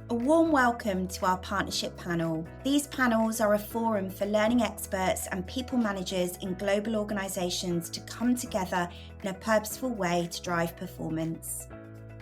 A warm welcome to our partnership panel. These panels are a forum for learning experts and people managers in global organisations to come together in a purposeful way to drive performance.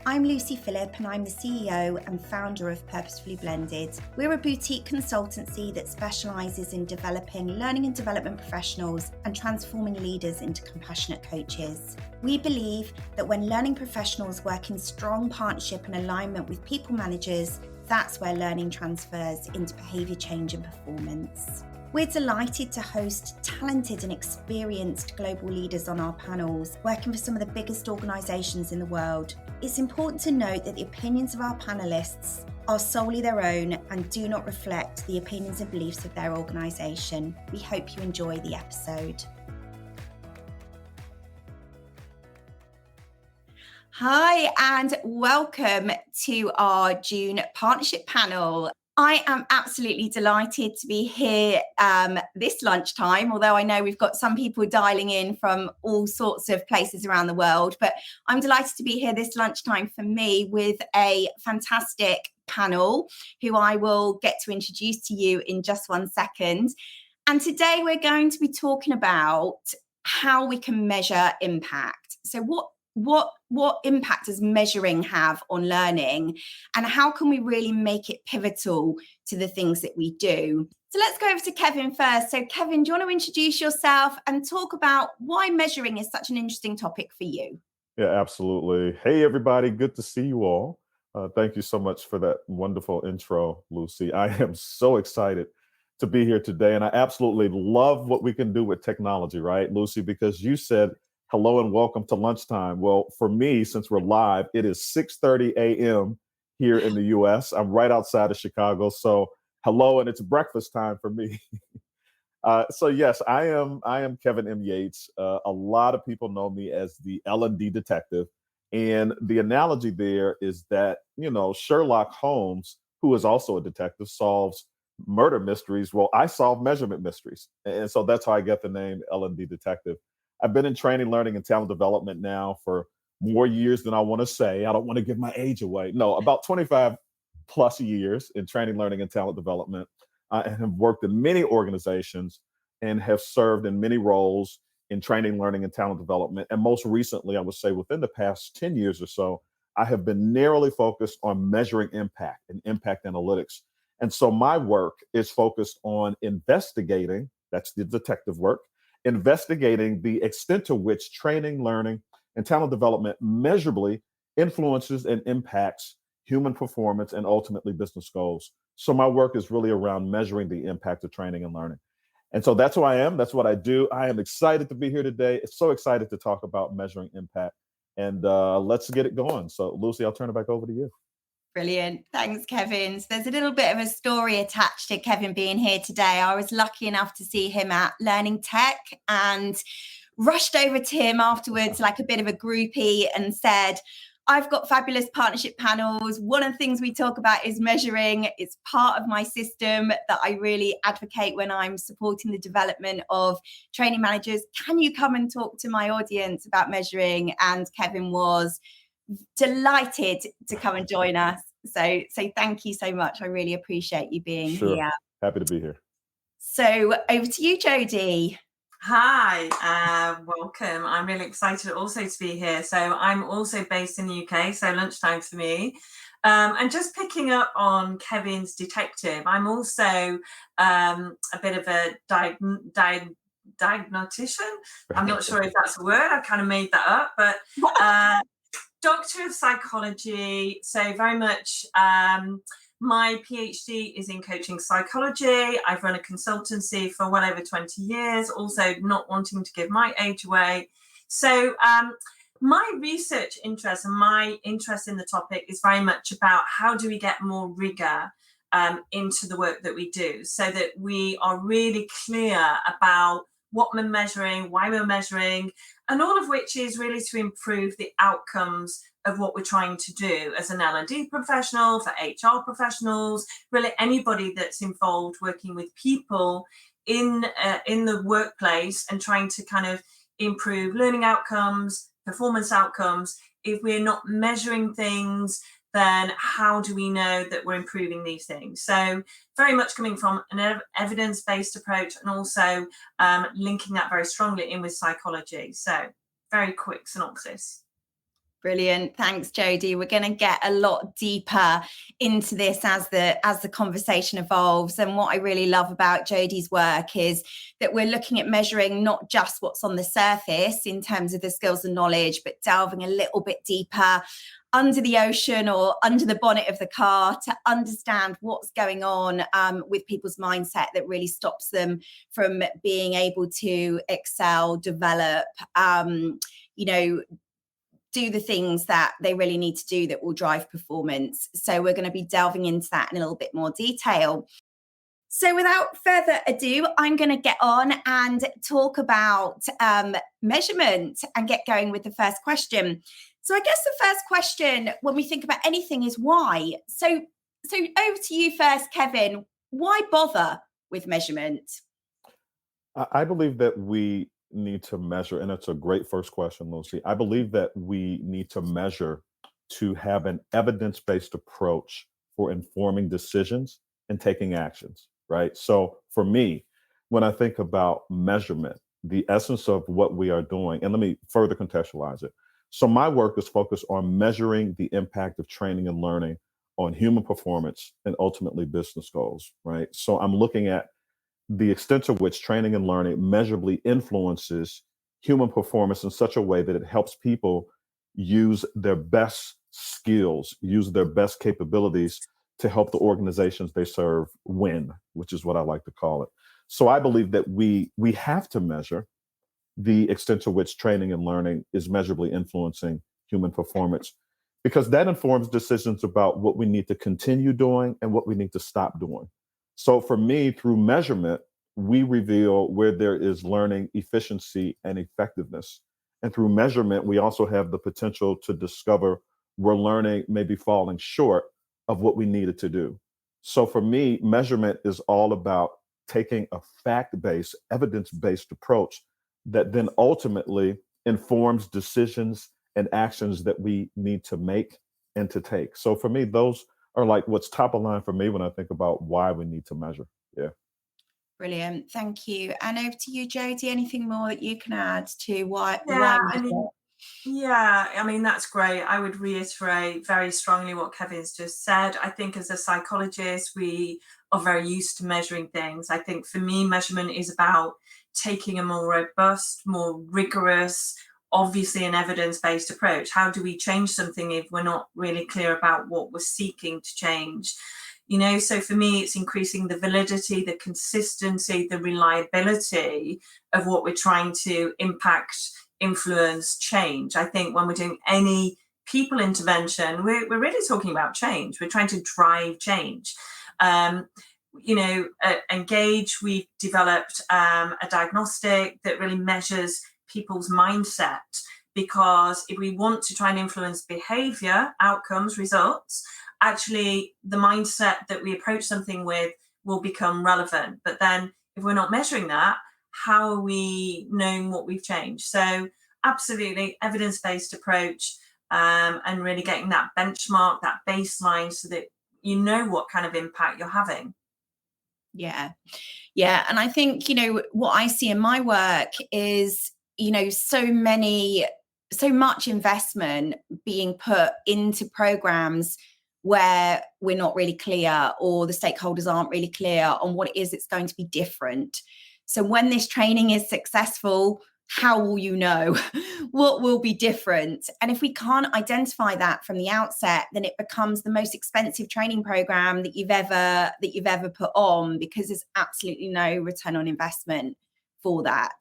I'm Lucy Phillip and I'm the CEO and founder of Purposefully Blended. We're a boutique consultancy that specialises in developing learning and development professionals and transforming leaders into compassionate coaches. We believe that when learning professionals work in strong partnership and alignment with people managers, that's where learning transfers into behaviour change and performance. We're delighted to host talented and experienced global leaders on our panels, working for some of the biggest organisations in the world. It's important to note that the opinions of our panellists are solely their own and do not reflect the opinions and beliefs of their organisation. We hope you enjoy the episode. Hi, and welcome to our June partnership panel. I am absolutely delighted to be here this lunchtime, although I know we've got some people dialing in from all sorts of places around the world, but I'm delighted to be here this lunchtime for me with a fantastic panel who I will get to introduce to you in just one second. And today we're going to be talking about how we can measure impact. So what impact does measuring have on learning, and how can we really make it pivotal to the things that we do? So let's go over to Kevin first. So Kevin, do you want to introduce yourself and talk about why measuring is such an interesting topic for you? Yeah, absolutely. Hey, everybody. Good to see you all. Thank you so much for that wonderful intro, Lucy. I am so excited to be here today. And I absolutely love what we can do with technology, right, Lucy? Because you said hello and welcome to lunchtime. Well, for me, since we're live, it is 6:30 a.m. here in the US. I'm right outside of Chicago. So hello, and it's breakfast time for me. So yes, I am Kevin M. Yates. A lot of people know me as the L&D detective, and the analogy there is that Sherlock Holmes, who is also a detective, solves murder mysteries. Well, I solve measurement mysteries, and so that's how I get the name L&D detective. I've been in training, learning, and talent development now for more years than I want to say. I don't want to give my age away. No, about 25 plus years in training, learning, and talent development. I have worked in many organizations and have served in many roles in training, learning, and talent development. And most recently, I would say within the past 10 years or so, I have been narrowly focused on measuring impact and impact analytics. And so my work is focused on investigating, that's the detective work, investigating the extent to which training, learning, and talent development measurably influences and impacts human performance and ultimately business goals. So my work is really around measuring the impact of training and learning. And so that's who I am. That's what I do. I am excited to be here today. So excited to talk about measuring impact. And let's get it going. So Lucy, I'll turn it back over to you. Brilliant. Thanks, Kevin. So there's a little bit of a story attached to Kevin being here today. I was lucky enough to see him at Learning Tech and rushed over to him afterwards like a bit of a groupie and said, I've got fabulous partnership panels. One of the things we talk about is measuring. It's part of my system that I really advocate when I'm supporting the development of training managers. Can you come and talk to my audience about measuring? And Kevin was delighted to come and join us. So thank you so much. I really appreciate you being Sure. here. Happy to be here. So over to you, Jodie. Hi, welcome. I'm really excited also to be here. So I'm also based in the UK, so lunchtime for me. And just picking up on Kevin's detective, I'm also a bit of a diagnostician. I'm not sure if that's a word. I kind of made that up, but doctor of psychology. So very much my PhD is in coaching psychology. I've run a consultancy for well over 20 years, also not wanting to give my age away. So my research interest and my interest in the topic is very much about how do we get more rigor into the work that we do so that we are really clear about what we're measuring, why we're measuring, and all of which is really to improve the outcomes of what we're trying to do as an L&D professional, for HR professionals, really anybody that's involved working with people in the workplace and trying to kind of improve learning outcomes, performance outcomes. If we're not measuring things then how do we know that we're improving these things? So very much coming from an evidence-based approach, and also linking that very strongly in with psychology. So very quick synopsis. Brilliant. Thanks, Jodie. We're going to get a lot deeper into this as the conversation evolves. And what I really love about Jodie's work is that we're looking at measuring not just what's on the surface in terms of the skills and knowledge, but delving a little bit deeper under the ocean or under the bonnet of the car to understand what's going on with people's mindset that really stops them from being able to excel, develop, do the things that they really need to do that will drive performance. So we're going to be delving into that in a little bit more detail. So without further ado, I'm going to get on and talk about measurement and get going with the first question. So I guess the first question when we think about anything is why. So over to you first, Kevin. Why bother with measurement? I believe that we need to measure, and it's a great first question, Lucy. I believe that we need to measure to have an evidence-based approach for informing decisions and taking actions, right? So for me, when I think about measurement, the essence of what we are doing, and let me further contextualize it. So my work is focused on measuring the impact of training and learning on human performance and ultimately business goals, right? So I'm looking at the extent to which training and learning measurably influences human performance in such a way that it helps people use their best skills, use their best capabilities to help the organizations they serve win, which is what I like to call it. So I believe that we have to measure the extent to which training and learning is measurably influencing human performance, because that informs decisions about what we need to continue doing and what we need to stop doing. So for me, through measurement, we reveal where there is learning efficiency and effectiveness. And through measurement, we also have the potential to discover where learning may be falling short of what we needed to do. So for me, measurement is all about taking a fact-based, evidence-based approach that then ultimately informs decisions and actions that we need to make and to take. So for me, those are like what's top of line for me when I think about why we need to measure. Yeah. Brilliant. Thank you. And over to you, Jodie. Anything more that you can add to why? Yeah, I mean, that's great. I would reiterate very strongly what Kevin's just said. I think as a psychologist, we are very used to measuring things. I think for me, measurement is about taking a more robust, more rigorous, obviously an evidence-based approach. How do we change something if we're not really clear about what we're seeking to change? So for me, it's increasing the validity, the consistency, the reliability of what we're trying to impact, influence, change. I think when we're doing any people intervention, we're really talking about change. We're trying to drive change. Engage, we've developed a diagnostic that really measures people's mindset, because if we want to try and influence behavior, outcomes, results, actually the mindset that we approach something with will become relevant. But then if we're not measuring that, how are we knowing what we've changed? So absolutely evidence-based approach, and really getting that benchmark, that baseline, so that you know what kind of impact you're having. Yeah. And I think, what I see in my work is, so much investment being put into programs where we're not really clear, or the stakeholders aren't really clear on what it is that's going to be different. So when this training is successful, how will you know what will be different? And if we can't identify that from the outset, then it becomes the most expensive training program that you've ever put on, because there's absolutely no return on investment for that.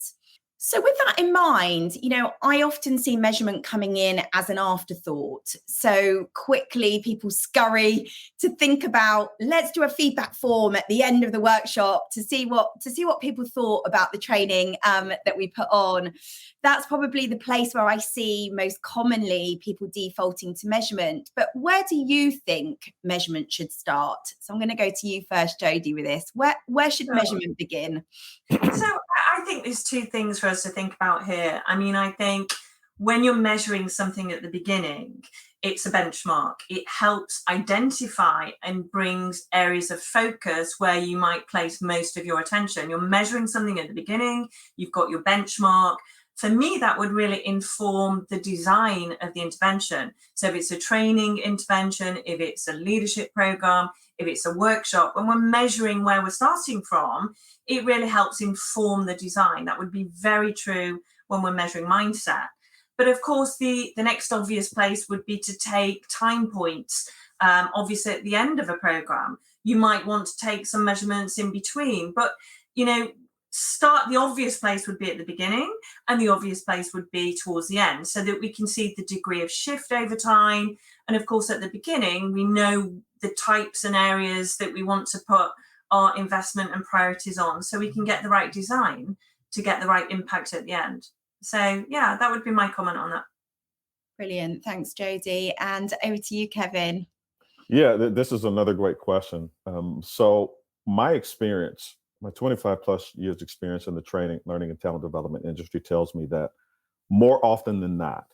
So with that in mind, I often see measurement coming in as an afterthought. So quickly people scurry to think about, let's do a feedback form at the end of the workshop to see what people thought about the training that we put on. That's probably the place where I see most commonly people defaulting to measurement. But where do you think measurement should start? So I'm going to go to you first, Jodie, with this. Where should measurement begin? So I think there's two things for us to think about here. I mean, I think when you're measuring something at the beginning, it's a benchmark. It helps identify and brings areas of focus where you might place most of your attention. You're measuring something at the beginning, you've got your benchmark. For me, that would really inform the design of the intervention. So if it's a training intervention, if it's a leadership program, if it's a workshop, when we're measuring where we're starting from, it really helps inform the design. That would be very true when we're measuring mindset. But of course, the next obvious place would be to take time points. Obviously, at the end of a program, you might want to take some measurements in between. But, the obvious place would be at the beginning, and the obvious place would be towards the end, so that we can see the degree of shift over time. And of course, at the beginning, we know the types and areas that we want to put our investment and priorities on, so we can get the right design to get the right impact at the end. So yeah, that would be my comment on that. Brilliant. Thanks, Jodie. And over to you, Kevin. Yeah, this is another great question. So my experience, my 25 plus years experience in the training, learning, and talent development industry tells me that more often than not,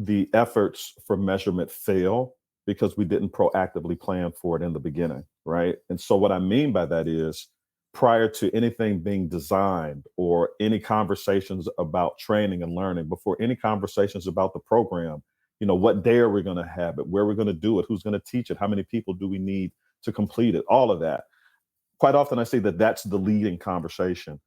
the efforts for measurement fail because we didn't proactively plan for it in the beginning, right? And so what I mean by that is, prior to anything being designed or any conversations about training and learning, before any conversations about the program, what day are we going to have it, where we're going to do it, who's going to teach it, how many people do we need to complete it, all of that. Quite often I say that that's the leading conversation.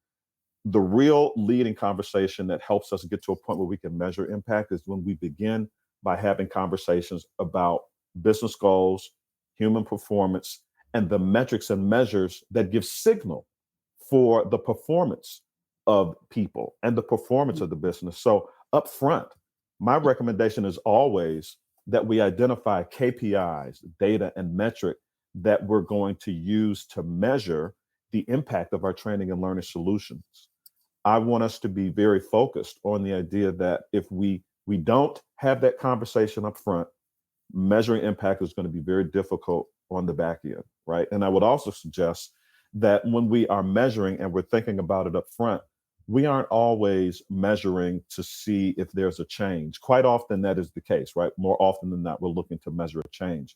The real leading conversation that helps us get to a point where we can measure impact is when we begin by having conversations about business goals, human performance, and the metrics and measures that give signal for the performance of people and the performance of the business. So up front, my recommendation is always that we identify KPIs, data, and metric that we're going to use to measure the impact of our training and learning solutions. I want us to be very focused on the idea that if we don't have that conversation up front, measuring impact is going to be very difficult on the back end, right? And I would also suggest that when we are measuring and we're thinking about it up front, we aren't always measuring to see if there's a change. Quite often that is the case, right? More often than not, we're looking to measure a change.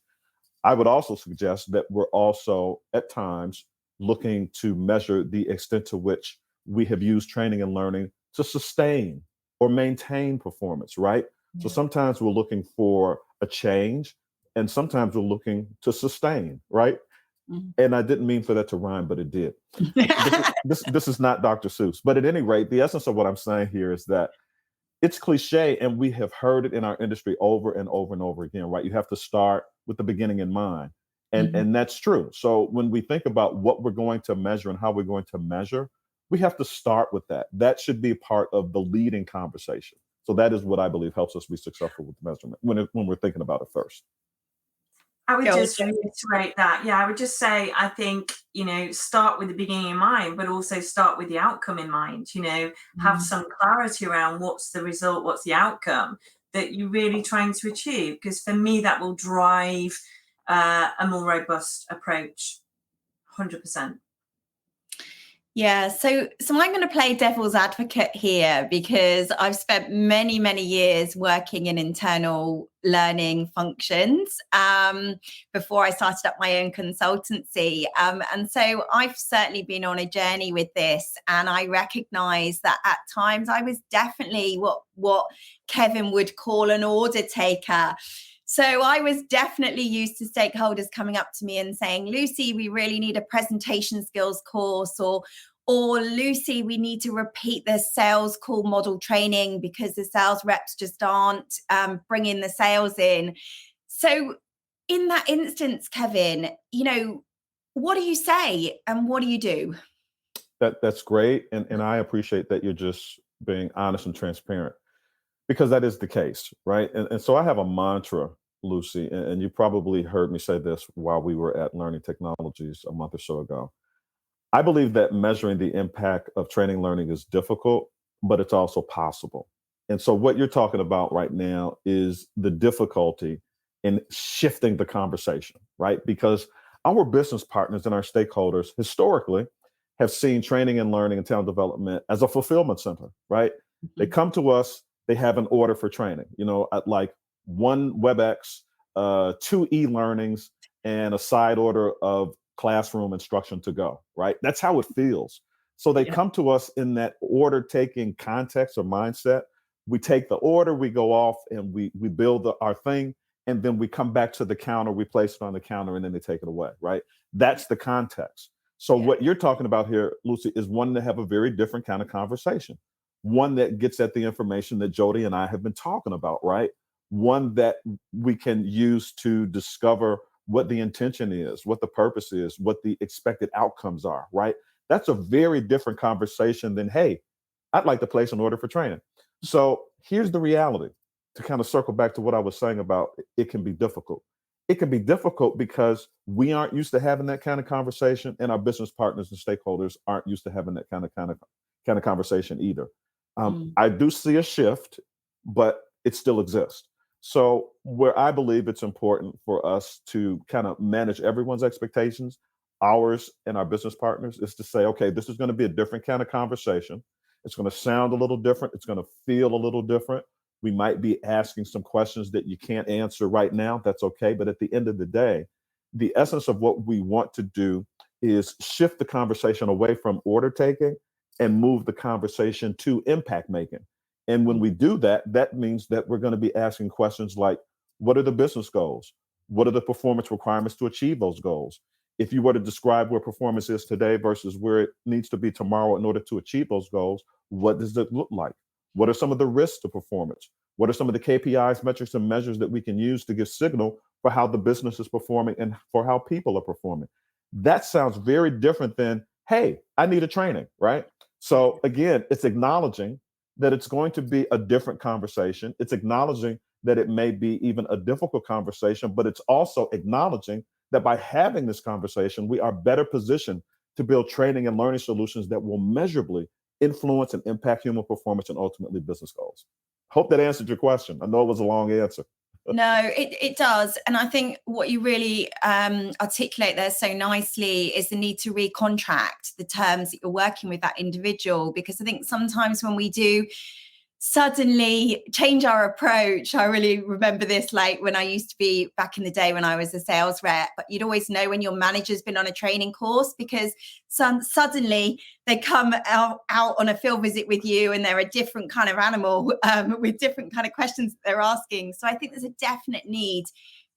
I would also suggest that we're also at times looking to measure the extent to which we have used training and learning to sustain or maintain performance, right? Yeah. So sometimes we're looking for a change and sometimes we're looking to sustain, right? Mm-hmm. And I didn't mean for that to rhyme, but it did. This is not Dr. Seuss. But at any rate, the essence of what I'm saying here is that it's cliche and we have heard it in our industry over and over and over again, right? You have to start with the beginning in mind. And that's true. So when we think about what we're going to measure and how we're going to measure, we have to start with that. That should be part of the leading conversation. So that is what I believe helps us be successful with measurement when we're thinking about it first. I would just reiterate that. Yeah, I would just say, I think, start with the beginning in mind, but also start with the outcome in mind, have some clarity around what's the result, what's the outcome that you're really trying to achieve. Because for me, that will drive a more robust approach, 100%. Yeah, so I'm going to play devil's advocate here because I've spent many, many years working in internal learning functions before I started up my own consultancy. And so I've certainly been on a journey with this, and I recognize that at times I was definitely what Kevin would call an order taker. So I was definitely used to stakeholders coming up to me and saying, Lucy, we really need a presentation skills course, or Lucy, we need to repeat the sales call model training because the sales reps just aren't bringing the sales in. So in that instance, Kevin, what do you say and what do you do? That's great. And I appreciate that you're just being honest and transparent, because that is the case, right? And so I have a mantra, Lucy, and you probably heard me say this while we were at Learning Technologies a month or so ago. I believe that measuring the impact of training learning is difficult, but it's also possible. And so what you're talking about right now is the difficulty in shifting the conversation, right? Because our business partners and our stakeholders historically have seen training and learning and talent development as a fulfillment center, right? Mm-hmm. They come to us, they have an order for training, like one WebEx, 2 e-learnings, and a side order of classroom instruction to go, right? That's how it feels. So they come to us in that order taking context or mindset. We take the order, we go off and we build our thing, and then we come back to the counter, we place it on the counter, and then they take it away, right? That's the context. So what you're talking about here, Lucy, is one to have a very different kind of conversation. One that gets at the information that Jody and I have been talking about, right? One that we can use to discover what the intention is, what the purpose is, what the expected outcomes are, right? That's a very different conversation than, hey, I'd like to place an order for training. So here's the reality, to kind of circle back to what I was saying about it can be difficult. It can be difficult because we aren't used to having that kind of conversation, and our business partners and stakeholders aren't used to having that kind of conversation either. I do see a shift, but it still exists. So where I believe it's important for us to kind of manage everyone's expectations, ours and our business partners, is to say, okay, this is going to be a different kind of conversation. It's going to sound a little different. It's going to feel a little different. We might be asking some questions that you can't answer right now. That's okay. But at the end of the day, the essence of what we want to do is shift the conversation away from order taking and move the conversation to impact making. And when we do that, that means that we're going to be asking questions like, what are the business goals? What are the performance requirements to achieve those goals? If you were to describe where performance is today versus where it needs to be tomorrow in order to achieve those goals, what does it look like? What are some of the risks to performance? What are some of the KPIs, metrics, and measures that we can use to give signal for how the business is performing and for how people are performing? That sounds very different than, hey, I need a training, right? So again, it's acknowledging that it's going to be a different conversation. It's acknowledging that it may be even a difficult conversation, but it's also acknowledging that by having this conversation, we are better positioned to build training and learning solutions that will measurably influence and impact human performance and ultimately business goals. Hope that answered your question. I know it was a long answer. No, it does. And I think what you really articulate there so nicely is the need to recontract the terms that you're working with that individual. Because I think sometimes when we do suddenly change our approach, I really remember this, like when I used to be back in the day when I was a sales rep, but you'd always know when your manager's been on a training course because suddenly they come out on a field visit with you and they're a different kind of animal with different kind of questions that they're asking. So I think there's a definite need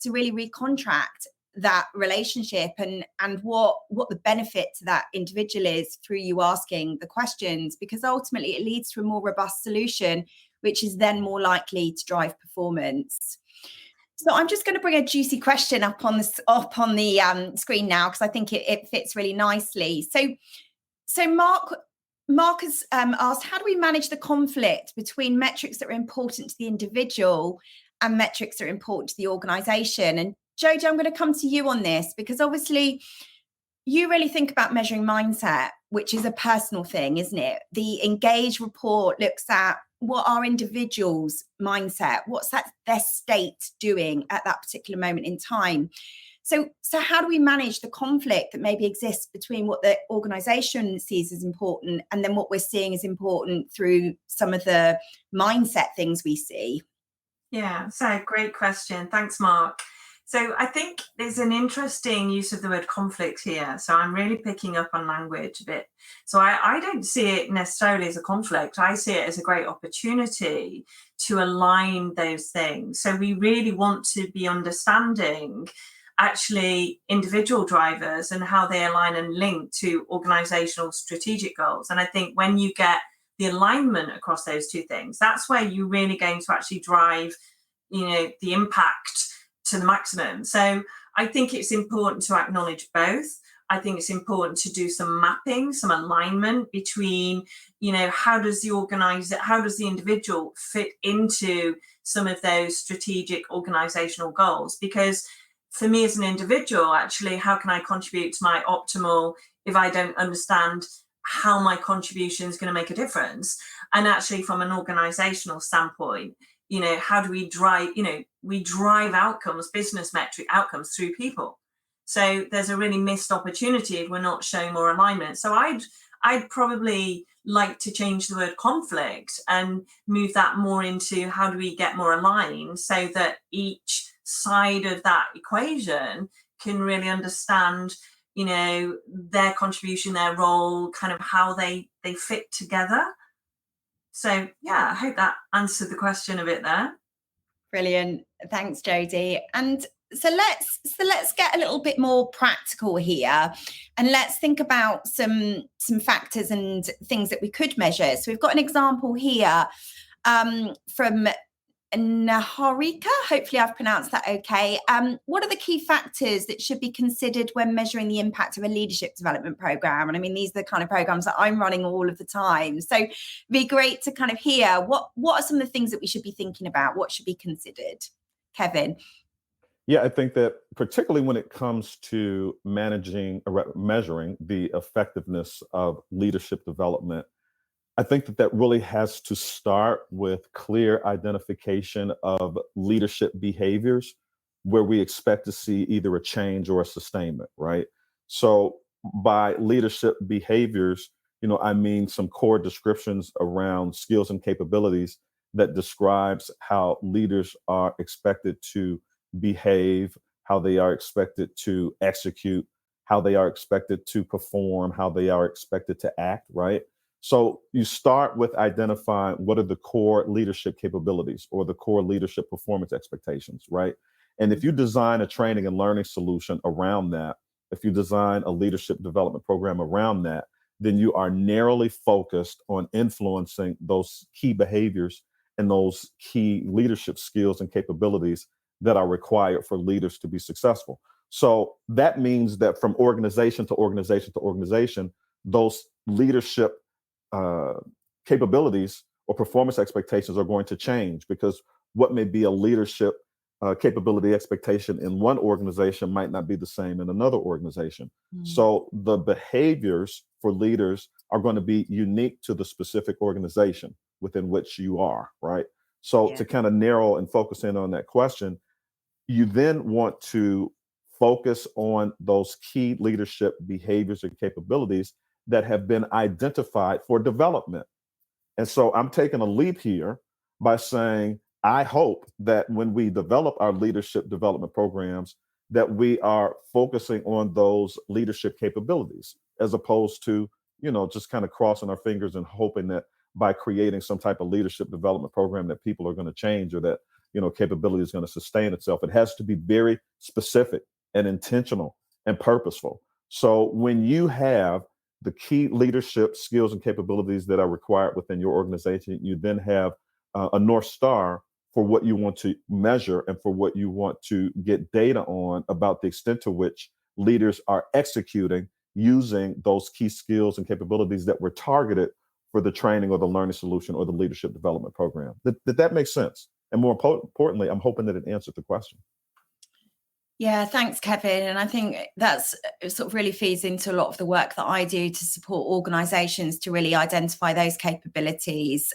to really recontract that relationship and what the benefit to that individual is through you asking the questions, because ultimately it leads to a more robust solution, which is then more likely to drive performance. So I'm just going to bring a juicy question up on the screen now, because I think it fits really nicely. So Mark has asked, how do we manage the conflict between metrics that are important to the individual and metrics that are important to the organization? And Jody, I'm going to come to you on this, because obviously you really think about measuring mindset, which is a personal thing, isn't it? The Engage report looks at what our individual's mindset, what's their state doing at that particular moment in time. So how do we manage the conflict that maybe exists between what the organization sees as important and then what we're seeing as important through some of the mindset things we see? Yeah, so great question. Thanks, Mark. So I think there's an interesting use of the word conflict here. So I'm really picking up on language a bit. So I don't see it necessarily as a conflict. I see it as a great opportunity to align those things. So we really want to be understanding actually individual drivers and how they align and link to organizational strategic goals. And I think when you get the alignment across those two things, that's where you're really going to actually drive, the impact to the maximum. So I think it's important to acknowledge both. I think it's important to do some mapping, some alignment between, how does the individual fit into some of those strategic organizational goals? Because for me as an individual, actually, how can I contribute to my optimal if I don't understand how my contribution is going to make a difference? And actually from an organizational standpoint, how do we drive outcomes, business metric outcomes through people? So there's a really missed opportunity if we're not showing more alignment. So I'd probably like to change the word conflict and move that more into how do we get more aligned so that each side of that equation can really understand, you know, their contribution, their role, kind of how they fit together. So yeah, I hope that answered the question a bit there. Brilliant. Thanks, Jodie. And so let's get a little bit more practical here, and let's think about some factors and things that we could measure. So we've got an example here from Naharika. Hopefully I've pronounced that okay. What are the key factors that should be considered when measuring the impact of a leadership development program? And I mean, these are the kind of programs that I'm running all of the time. So it'd be great to kind of hear what are some of the things that we should be thinking about? What should be considered? Kevin? Yeah, I think that particularly when it comes to managing or measuring the effectiveness of leadership development, I think that that really has to start with clear identification of leadership behaviors where we expect to see either a change or a sustainment, right? So by leadership behaviors, I mean some core descriptions around skills and capabilities that describes how leaders are expected to behave, how they are expected to execute, how they are expected to perform, how they are expected to act, right? So you start with identifying what are the core leadership capabilities or the core leadership performance expectations, right? And if you design a training and learning solution around that, if you design a leadership development program around that, then you are narrowly focused on influencing those key behaviors and those key leadership skills and capabilities that are required for leaders to be successful. So that means that from organization to organization to organization, those leadership capabilities or performance expectations are going to change, because what may be a leadership capability expectation in one organization might not be the same in another organization. So the behaviors for leaders are going to be unique to the specific organization within which you are, right? So to kind of narrow and focus in on that question, you then want to focus on those key leadership behaviors and capabilities that have been identified for development. And so I'm taking a leap here by saying, I hope that when we develop our leadership development programs, that we are focusing on those leadership capabilities, as opposed to, just kind of crossing our fingers and hoping that by creating some type of leadership development program that people are going to change, or that, capability is going to sustain itself. It has to be very specific and intentional and purposeful. So when you have the key leadership skills and capabilities that are required within your organization, you then have a North Star for what you want to measure and for what you want to get data on about the extent to which leaders are executing using those key skills and capabilities that were targeted for the training or the learning solution or the leadership development program. Did that make sense? And more importantly, I'm hoping that it answered the question. Yeah, thanks, Kevin. And I think that's sort of really feeds into a lot of the work that I do to support organisations to really identify those capabilities.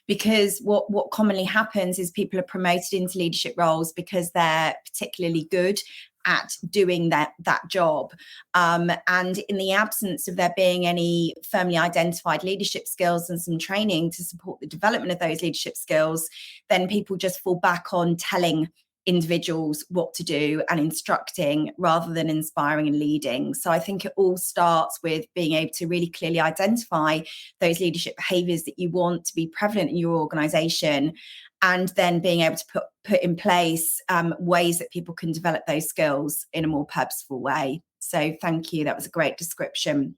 Because what commonly happens is people are promoted into leadership roles because they're particularly good at doing that job. And in the absence of there being any firmly identified leadership skills and some training to support the development of those leadership skills, then people just fall back on telling individuals what to do and instructing rather than inspiring and leading. So I think it all starts with being able to really clearly identify those leadership behaviors that you want to be prevalent in your organization, and then being able to put in place ways that people can develop those skills in a more purposeful way. So thank you. That was a great description.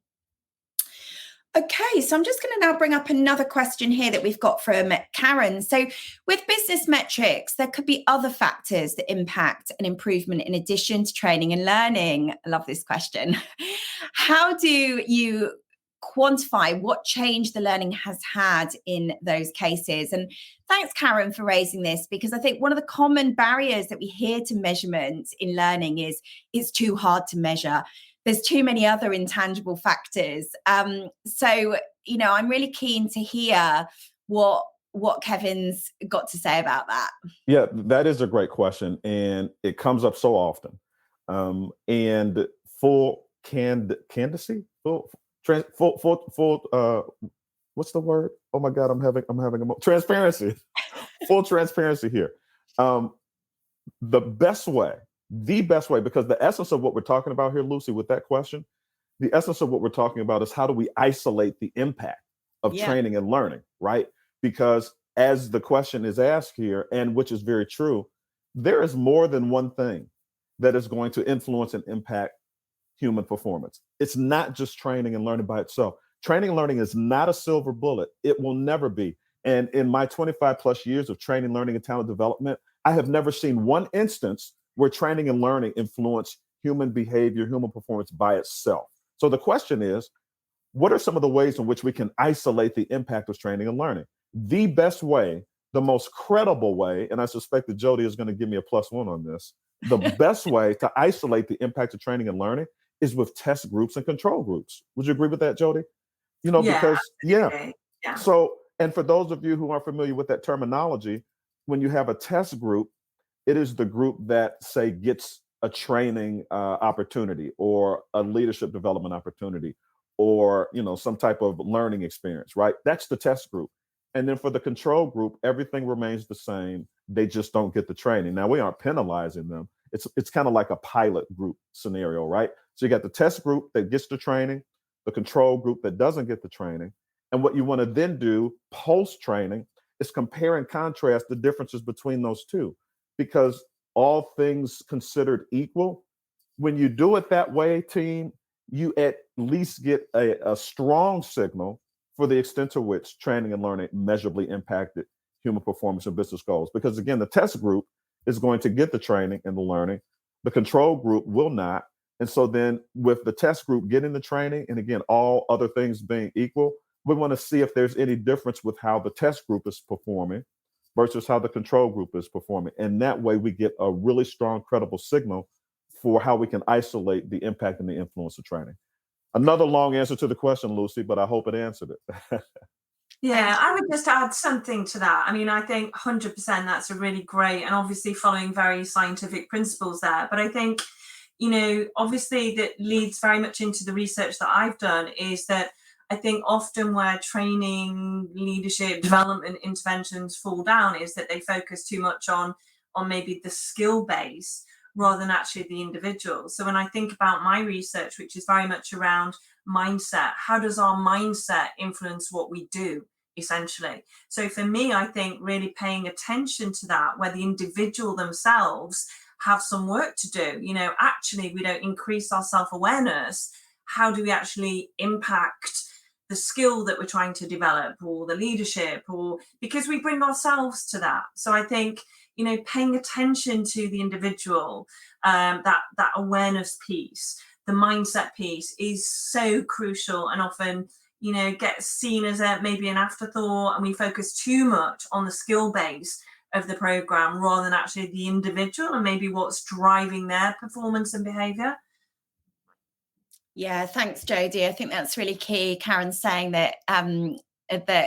Okay, so I'm just going to now bring up another question here that we've got from Karen. So with business metrics, there could be other factors that impact an improvement in addition to training and learning. I love this question. How do you quantify what change the learning has had in those cases? And thanks, Karen, for raising this, because I think one of the common barriers that we hear to measurement in learning is it's too hard to measure. There's too many other intangible factors. So, I'm really keen to hear what Kevin's got to say about that. Yeah, that is a great question. And it comes up so often. And full candidacy, full what's the word? Oh my God, I'm having transparency, full transparency here. The best way, because the essence of what we're talking about here, Lucy, with that question, the essence of what we're talking about is how do we isolate the impact of training and learning, right? Because as the question is asked here, and which is very true, there is more than one thing that is going to influence and impact human performance. It's not just training and learning by itself. Training and learning is not a silver bullet. It will never be. And in my 25 plus years of training, learning, and talent development, I have never seen one instance where training and learning influence human behavior, human performance by itself. So the question is, what are some of the ways in which we can isolate the impact of training and learning? The best way, the most credible way, and I suspect that Jody is going to give me a +1 on this, the best way to isolate the impact of training and learning is with test groups and control groups. Would you agree with that, Jody? Because, So, and for those of you who aren't familiar with that terminology, when you have a test group, it is the group that, say, gets a training opportunity or a leadership development opportunity or, some type of learning experience, right? That's the test group. And then for the control group, everything remains the same. They just don't get the training. Now, we aren't penalizing them. It's kind of like a pilot group scenario, right? So you got the test group that gets the training, the control group that doesn't get the training. And what you want to then do post-training is compare and contrast the differences between those two. Because all things considered equal, when you do it that way, team, you at least get a strong signal for the extent to which training and learning measurably impacted human performance and business goals. Because again, the test group is going to get the training and the learning. The control group will not. And so then with the test group getting the training, and again, all other things being equal, we want to see if there's any difference with how the test group is performing versus how the control group is performing. And that way we get a really strong, credible signal for how we can isolate the impact and the influence of training. Another long answer to the question, Lucy, but I hope it answered it. Yeah, I would just add something to that. I mean, I think 100% that's a really great, and obviously following very scientific principles there. But I think, obviously that leads very much into the research that I've done, is that I think often where training, leadership, development interventions fall down is that they focus too much on maybe the skill base rather than actually the individual. So when I think about my research, which is very much around mindset, how does our mindset influence what we do, essentially? So for me, I think really paying attention to that, where the individual themselves have some work to do. Actually, we don't increase our self-awareness. How do we actually impact the skill that we're trying to develop, or the leadership, or because we bring ourselves to that? So I think, paying attention to the individual, that awareness piece, the mindset piece is so crucial, and often, gets seen as maybe an afterthought, and we focus too much on the skill base of the program rather than actually the individual and maybe what's driving their performance and behavior. Yeah, thanks, Jodie. I think that's really key. Karen's saying that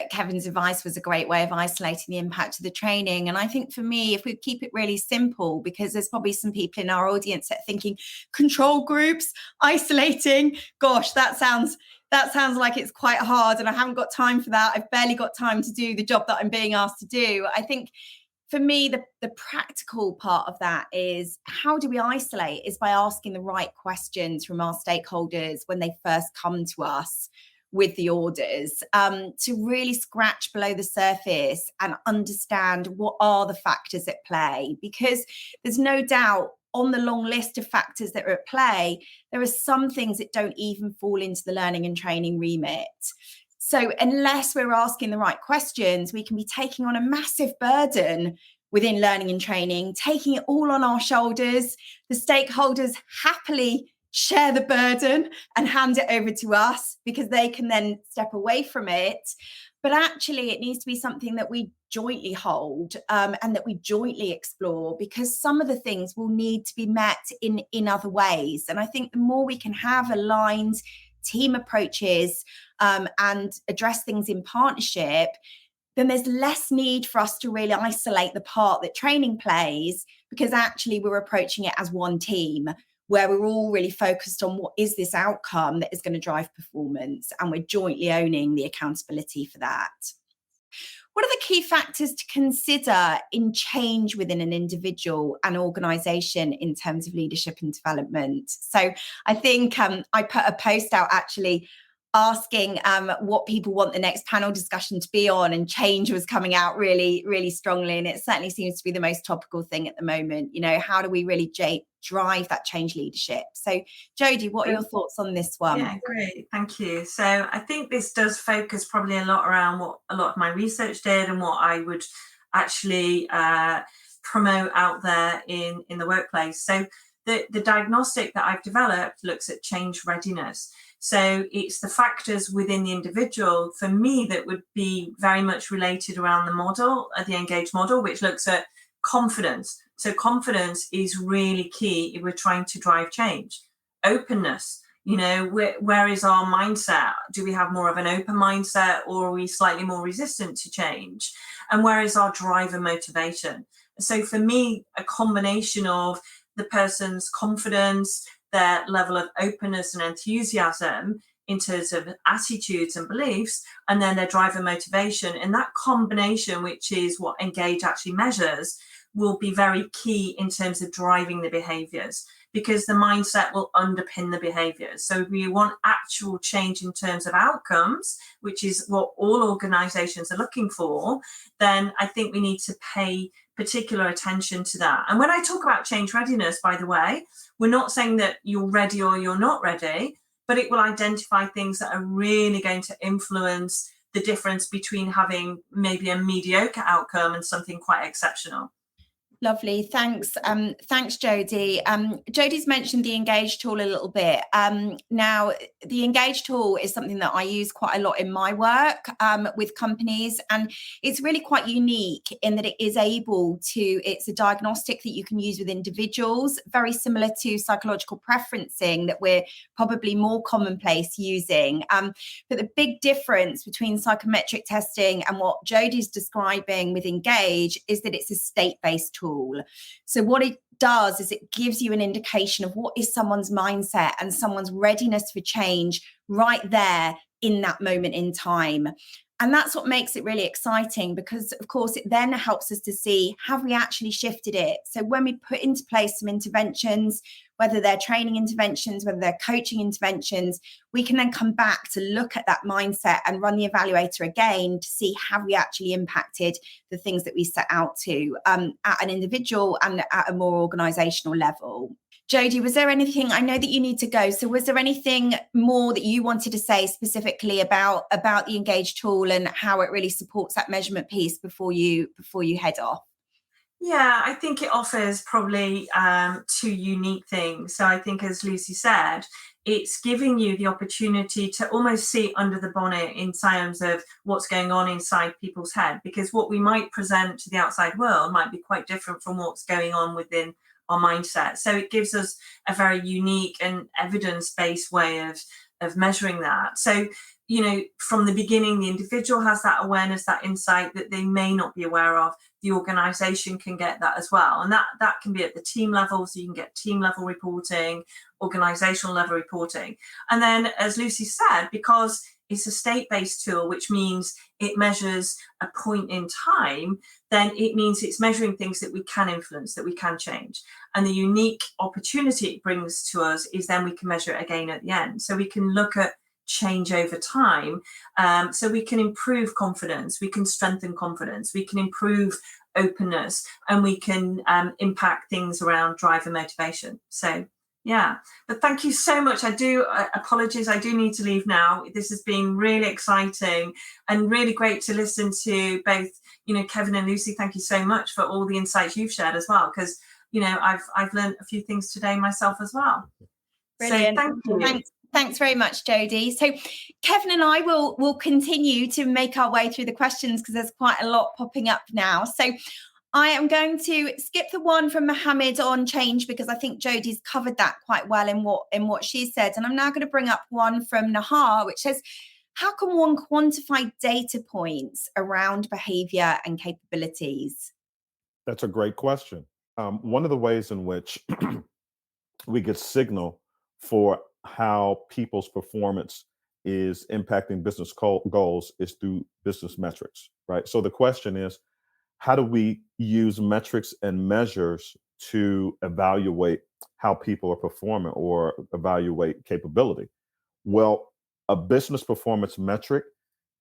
Kevin's advice was a great way of isolating the impact of the training. And I think for me, if we keep it really simple, because there's probably some people in our audience that are thinking control groups, isolating, gosh, that sounds like it's quite hard, and I haven't got time for that. I've barely got time to do the job that I'm being asked to do. I think for me, the practical part of that is, how do we isolate, is by asking the right questions from our stakeholders when they first come to us with the orders, to really scratch below the surface and understand what are the factors at play. Because there's no doubt on the long list of factors that are at play, there are some things that don't even fall into the learning and training remit. So unless we're asking the right questions, we can be taking on a massive burden within learning and training, taking it all on our shoulders. The stakeholders happily share the burden and hand it over to us because they can then step away from it. But actually, it needs to be something that we jointly hold, and that we jointly explore, because some of the things will need to be met in other ways. And I think the more we can have aligned team approaches and address things in partnership, then there's less need for us to really isolate the part that training plays, because actually we're approaching it as one team. where we're all really focused on what is this outcome that is going to drive performance, and we're jointly owning the accountability for that. What are the key factors to consider in change within an individual and organisation in terms of leadership and development? So I think I put a post out actually asking what people want the next panel discussion to be on, and change was coming out really, really strongly. And it certainly seems to be the most topical thing at the moment. You know, how do we really drive that change leadership? So Jodie, what are your thoughts on this one? Yeah, great. Thank you. So I think this does focus probably a lot around what a lot of my research did and what I would actually promote out there in the workplace. So the diagnostic that I've developed looks at change readiness. So it's the factors within the individual, for me, that would be very much related around the model, the Engage model, which looks at confidence. So confidence is really key if we're trying to drive change. Openness, you know, where is our mindset? Do we have more of an open mindset, or are we slightly more resistant to change? And where is our drive and motivation? So for me, a combination of the person's confidence, their level of openness and enthusiasm in terms of attitudes and beliefs, and then their drive and motivation. And that combination, which is what Engage actually measures, will be very key in terms of driving the behaviors, because the mindset will underpin the behaviors. So if we want actual change in terms of outcomes, which is what all organizations are looking for, then I think we need to pay particular attention to that. And when I talk about change readiness, by the way, we're not saying that you're ready or you're not ready, but it will identify things that are really going to influence the difference between having maybe a mediocre outcome and something quite exceptional. Lovely. Thanks. Thanks, Jodie. Jodie's mentioned the Engage tool a little bit. Now, the Engage tool is something that I use quite a lot in my work with companies, and it's really quite unique in that it's a diagnostic that you can use with individuals, very similar to psychological preferencing that we're probably more commonplace using. But the big difference between psychometric testing and what Jodie's describing with Engage is that it's a state-based tool. So what it does is it gives you an indication of what is someone's mindset and someone's readiness for change right there in that moment in time. And that's what makes it really exciting, because, of course, it then helps us to see, have we actually shifted it? So when we put into place some interventions, whether they're training interventions, whether they're coaching interventions, we can then come back to look at that mindset and run the evaluator again to see, have we actually impacted the things that we set out to at an individual and at a more organizational level. Jodie, was there anything, I know that you need to go, so was there anything more that you wanted to say specifically about the Engage tool and how it really supports that measurement piece before you head off? Yeah, I think it offers probably two unique things. So I think, as Lucy said, it's giving you the opportunity to almost see under the bonnet in terms of what's going on inside people's head, because what we might present to the outside world might be quite different from what's going on within our mindset. So it gives us a very unique and evidence-based way of measuring that. So, you know, from the beginning, the individual has that awareness, that insight that they may not be aware of. The organization can get that as well. And that can be at the team level. So you can get team level reporting, organizational level reporting. And then, as Lucy said, because it's a state-based tool, which means it measures a point in time, then it means it's measuring things that we can influence, that we can change. And the unique opportunity it brings to us is then we can measure it again at the end. So we can look at change over time. So we can improve confidence, we can strengthen confidence, we can improve openness, and we can impact things around drive and motivation. So yeah, but thank you so much. Apologies, I do need to leave now. This has been really exciting and really great to listen to both, you know, Kevin and Lucy. Thank you so much for all the insights you've shared as well, because, you know, I've learned a few things today myself as well. Brilliant. So thank you. Thanks very much, Jodie. So Kevin and I will continue to make our way through the questions, because there's quite a lot popping up now. So I am going to skip the one from Mohammed on change, because I think Jodie's covered that quite well in what she said. And I'm now going to bring up one from Nahar, which says, how can one quantify data points around behavior and capabilities? That's a great question. One of the ways in which we get signal for how people's performance is impacting business goals is through business metrics, right? So the question is, how do we use metrics and measures to evaluate how people are performing or evaluate capability? Well, a business performance metric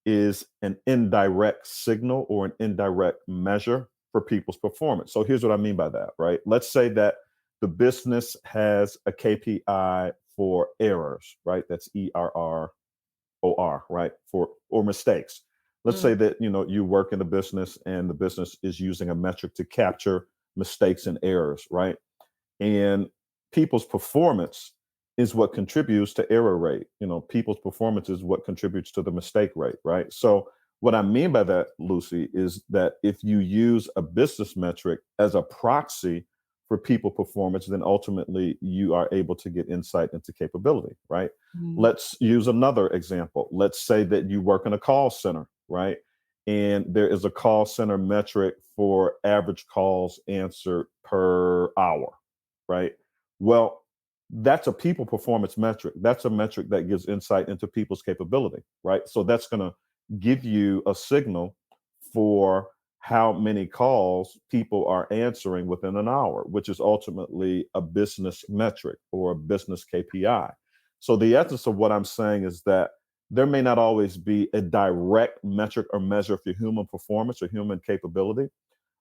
is an indirect signal or an indirect measure for people's performance. So here's what I mean by that, right? Let's say that the business has a KPI for errors, right? That's ERROR, right? For or mistakes. Let's say that you work in the business and the business is using a metric to capture mistakes and errors, right? And people's performance is what contributes to error rate. People's performance is what contributes to the mistake rate, right? So what I mean by that, Lucy, is that if you use a business metric as a proxy for people performance, then ultimately you are able to get insight into capability, right? Let's use another example. Let's say that you work in a call center, right? And there is a call center metric for average calls answered per hour, right? Well, that's a people performance metric. That's a metric that gives insight into people's capability, right? So that's going to give you a signal for how many calls people are answering within an hour, which is ultimately a business metric or a business KPI. So the essence of what I'm saying is that there may not always be a direct metric or measure for human performance or human capability,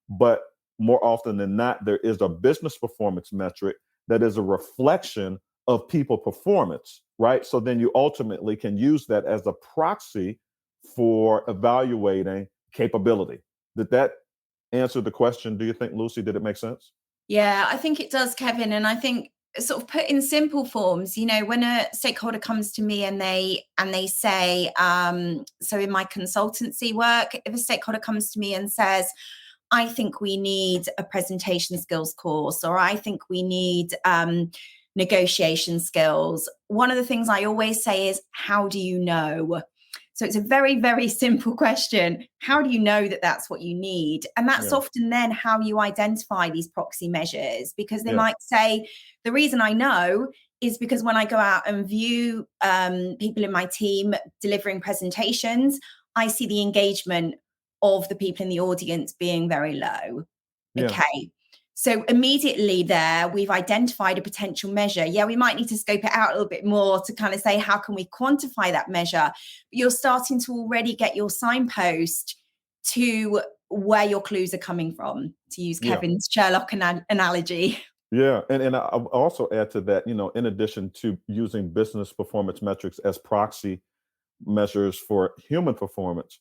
but more often than not, there is a business performance metric that is a reflection of people performance, right? So then you ultimately can use that as a proxy for evaluating capability. Did that answer the question? Do you think, Lucy, did it make sense? Yeah, I think it does, Kevin. And I think sort of put in simple forms, when a stakeholder comes to me and they say, so in my consultancy work, if a stakeholder comes to me and says, I think we need a presentation skills course, or I think we need negotiation skills, one of the things I always say is, how do you know? So it's a very, very simple question. How do you know that that's what you need? And that's often then how you identify these proxy measures, because they might say, the reason I know is because when I go out and view people in my team delivering presentations, I see the engagement of the people in the audience being very low. Okay. So immediately there, we've identified a potential measure. Yeah, we might need to scope it out a little bit more to kind of say, how can we quantify that measure? But you're starting to already get your signpost to where your clues are coming from, to use Kevin's Sherlock analogy. Yeah. And I'll also add to that, in addition to using business performance metrics as proxy measures for human performance,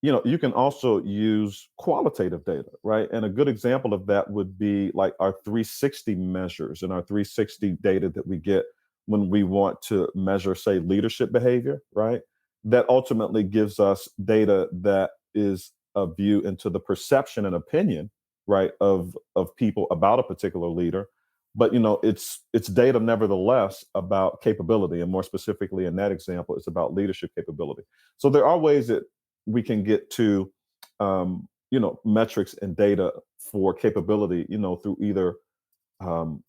you can also use qualitative data, right? And a good example of that would be like our 360 measures and our 360 data that we get when we want to measure, say, leadership behavior, right? That ultimately gives us data that is a view into the perception and opinion, right, of people about a particular leader. But it's data nevertheless about capability, and more specifically in that example, it's about leadership capability. So there are ways that we can get to metrics and data for capability, through either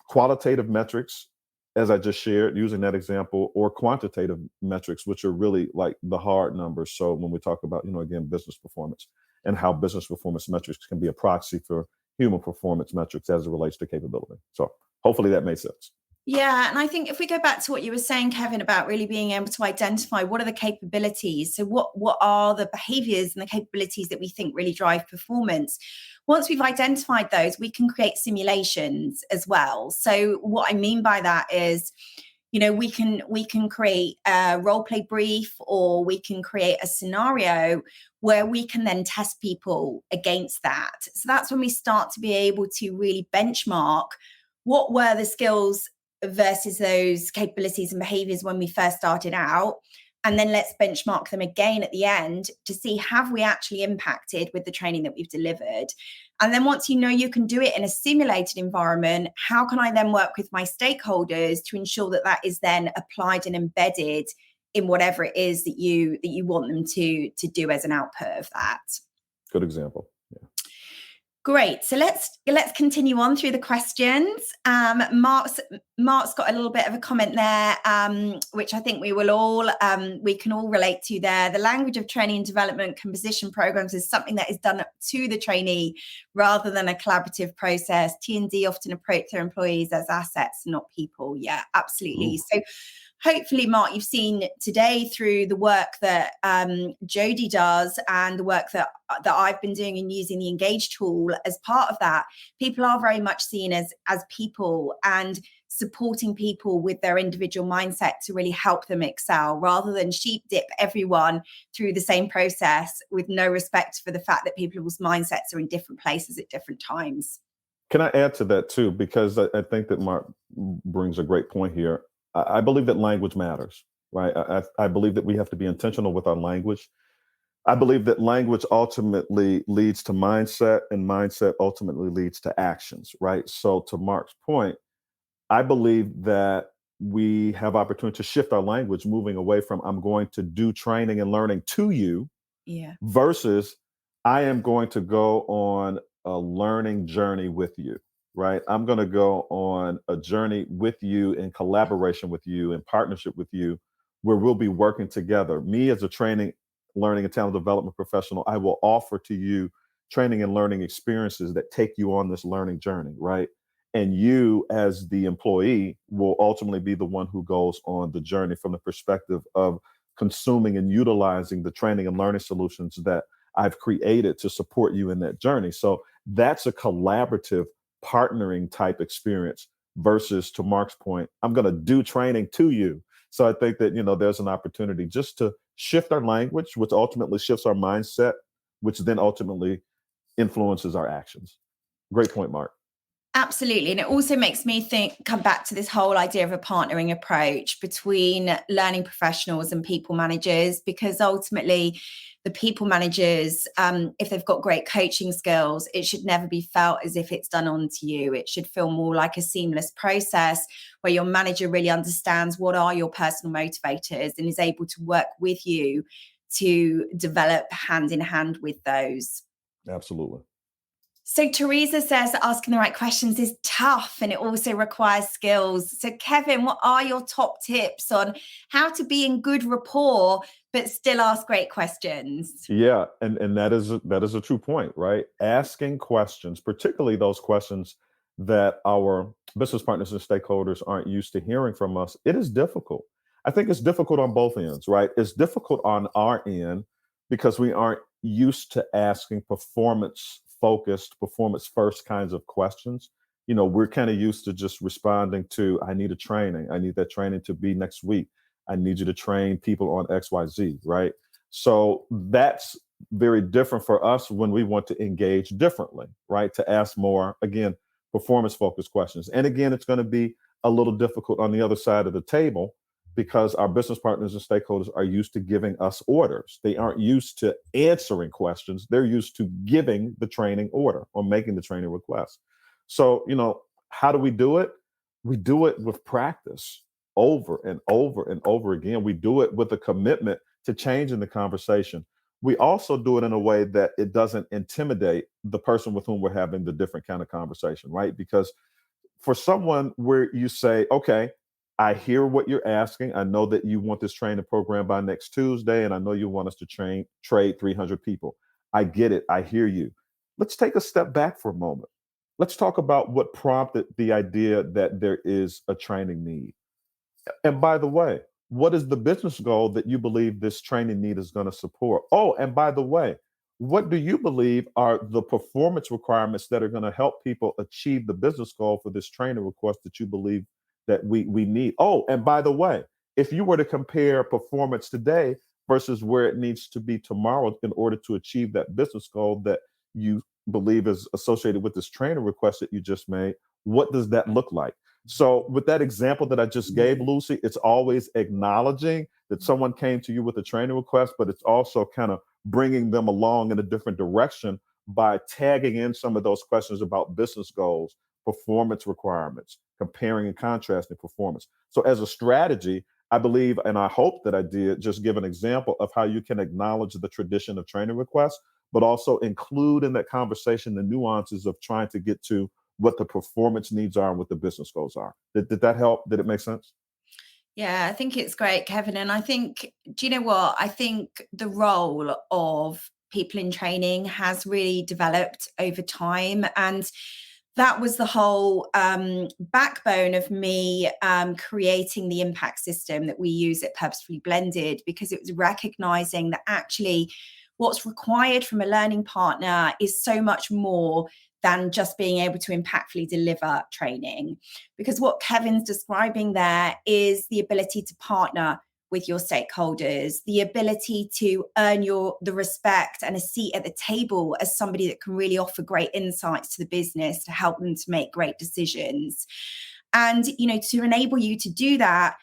qualitative metrics, as I just shared using that example, or quantitative metrics, which are really like the hard numbers. So when we talk about, again, business performance and how business performance metrics can be a proxy for human performance metrics as it relates to capability. So hopefully that made sense. Yeah. And I think if we go back to what you were saying, Kevin, about really being able to identify what are the capabilities. So what are the behaviors and the capabilities that we think really drive performance? Once we've identified those, we can create simulations as well. So what I mean by that is, we can create a role play brief, or we can create a scenario where we can then test people against that. So that's when we start to be able to really benchmark what were the skills versus those capabilities and behaviors when we first started out. And then let's benchmark them again at the end to see, have we actually impacted with the training that we've delivered? And then once you can do it in a simulated environment, how can I then work with my stakeholders to ensure that that is then applied and embedded in whatever it is that you want them to do as an output of that? Good example. Yeah. Great. So let's continue on through the questions. Mark Mark's got a little bit of a comment there, which I think we can all relate to there. The language of training and development composition programs is something that is done to the trainee rather than a collaborative process. T&D often approach their employees as assets, not people. Yeah, absolutely. Ooh. So hopefully, Mark, you've seen today through the work that Jodie does and the work that I've been doing and using the Engage tool as part of that, people are very much seen as people and supporting people with their individual mindset to really help them excel rather than sheep dip everyone through the same process with no respect for the fact that people's mindsets are in different places at different times. Can I add to that too? Because I think that Mark brings a great point here. I believe that language matters, right? I believe that we have to be intentional with our language. I believe that language ultimately leads to mindset, and mindset ultimately leads to actions, right? So to Mark's point, I believe that we have opportunity to shift our language, moving away from I'm going to do training and learning to you, versus I am going to go on a learning journey with you. Right. I'm going to go on a journey with you in collaboration with you, in partnership with you, where we'll be working together. Me as a training, learning, and talent development professional, I will offer to you training and learning experiences that take you on this learning journey. Right. And you as the employee will ultimately be the one who goes on the journey from the perspective of consuming and utilizing the training and learning solutions that I've created to support you in that journey. So that's a collaborative partnering type experience versus, to Mark's point, I'm going to do training to you. So I think that, there's an opportunity just to shift our language, which ultimately shifts our mindset, which then ultimately influences our actions. Great point, Mark. Absolutely. And it also makes me come back to this whole idea of a partnering approach between learning professionals and people managers, because ultimately the people managers, if they've got great coaching skills, it should never be felt as if it's done onto you. It should feel more like a seamless process where your manager really understands what are your personal motivators and is able to work with you to develop hand in hand with those. Absolutely. So Teresa says that asking the right questions is tough and it also requires skills. So Kevin, what are your top tips on how to be in good rapport but still ask great questions? Yeah, and that is a true point, right? Asking questions, particularly those questions that our business partners and stakeholders aren't used to hearing from us, it is difficult. I think it's difficult on both ends, right? It's difficult on our end because we aren't used to asking performance-focused, performance-first kinds of questions. We're kind of used to just responding to, I need a training. I need that training to be next week. I need you to train people on XYZ, right? So that's very different for us when we want to engage differently, right? To ask more, again, performance-focused questions. And again, it's going to be a little difficult on the other side of the table because our business partners and stakeholders are used to giving us orders. They aren't used to answering questions. They're used to giving the training order or making the training request. So, how do we do it? We do it with practice over and over and over again. We do it with a commitment to changing the conversation. We also do it in a way that it doesn't intimidate the person with whom we're having the different kind of conversation, right? Because for someone where you say, okay, I hear what you're asking. I know that you want this training program by next Tuesday, and I know you want us to trade 300 people. I get it. I hear you. Let's take a step back for a moment. Let's talk about what prompted the idea that there is a training need. And by the way, what is the business goal that you believe this training need is going to support? Oh, and by the way, what do you believe are the performance requirements that are going to help people achieve the business goal for this training request that you believe that we need? Oh, and by the way, if you were to compare performance today versus where it needs to be tomorrow in order to achieve that business goal that you believe is associated with this training request that you just made, what does that look like? So with that example that I just gave, Lucy, it's always acknowledging that someone came to you with a training request, but it's also kind of bringing them along in a different direction by tagging in some of those questions about business goals, performance requirements, comparing and contrasting performance. So as a strategy, I believe, and I hope that I did just give an example of how you can acknowledge the tradition of training requests, but also include in that conversation the nuances of trying to get to what the performance needs are and what the business goals are. Did that help? Did it make sense? Yeah, I think it's great, Kevin. And I think, do you know what? I think the role of people in training has really developed over time. And that was the whole backbone of me creating the impact system that we use at Purposefully Blended, because it was recognizing that actually what's required from a learning partner is so much more than just being able to impactfully deliver training. Because what Kevin's describing there is the ability to partner with your stakeholders, the ability to earn the respect and a seat at the table as somebody that can really offer great insights to the business to help them to make great decisions. And, to enable you to do that,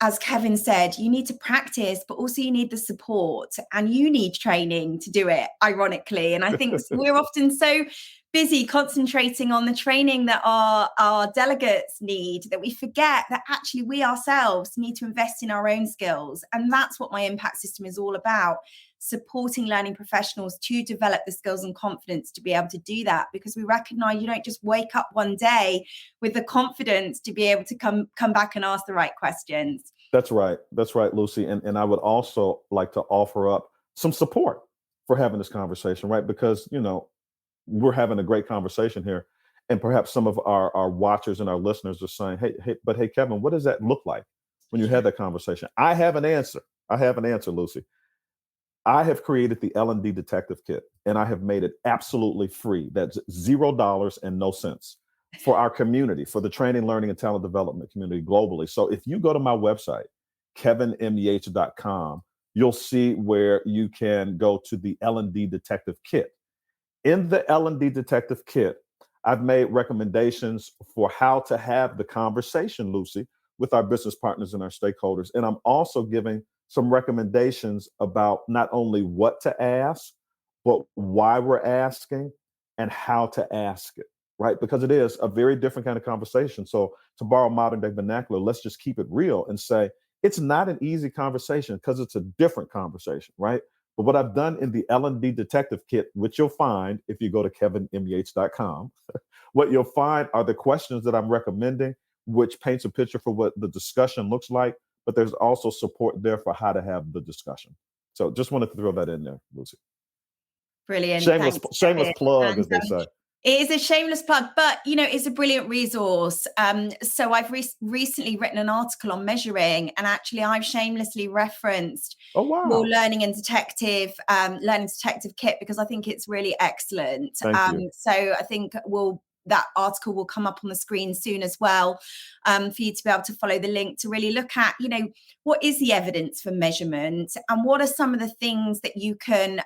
as Kevin said, you need to practice, but also you need the support and you need training to do it, ironically. And I think we're often so busy concentrating on the training that our delegates need that we forget that actually we ourselves need to invest in our own skills. And that's what my impact system is all about, supporting learning professionals to develop the skills and confidence to be able to do that, because we recognize you don't just wake up one day with the confidence to be able to come back and ask the right questions. That's right, Lucy. And I would also like to offer up some support for having this conversation, right? Because we're having a great conversation here, and perhaps some of our watchers and our listeners are saying, hey, Kevin, what does that look like when you have that conversation? I have an answer, Lucy. I have created the L&D Detective Kit, and I have made it absolutely free. That's $0 and no cents for our community, for the training, learning, and talent development community globally. So if you go to my website, kevinmeh.com, you'll see where you can go to the L&D Detective Kit. In the L&D Detective Kit, I've made recommendations for how to have the conversation, Lucy, with our business partners and our stakeholders. And I'm also giving some recommendations about not only what to ask, but why we're asking and how to ask it, right? Because it is a very different kind of conversation. So to borrow modern day vernacular, let's just keep it real and say, it's not an easy conversation because it's a different conversation, right? But what I've done in the L&D Detective Kit, which you'll find if you go to kevinmeh.com, what you'll find are the questions that I'm recommending, which paints a picture for what the discussion looks like, but there's also support there for how to have the discussion. So just wanted to throw that in there, Lucy. Brilliant. Shameless plug, as they say. It is a shameless plug, but it's a brilliant resource. So I've recently written an article on measuring, and actually I've shamelessly referenced your learning detective kit, because I think it's really excellent. Thank you. So I think that article will come up on the screen soon as well, for you to be able to follow the link to really look at, what is the evidence for measurement and what are some of the things that you can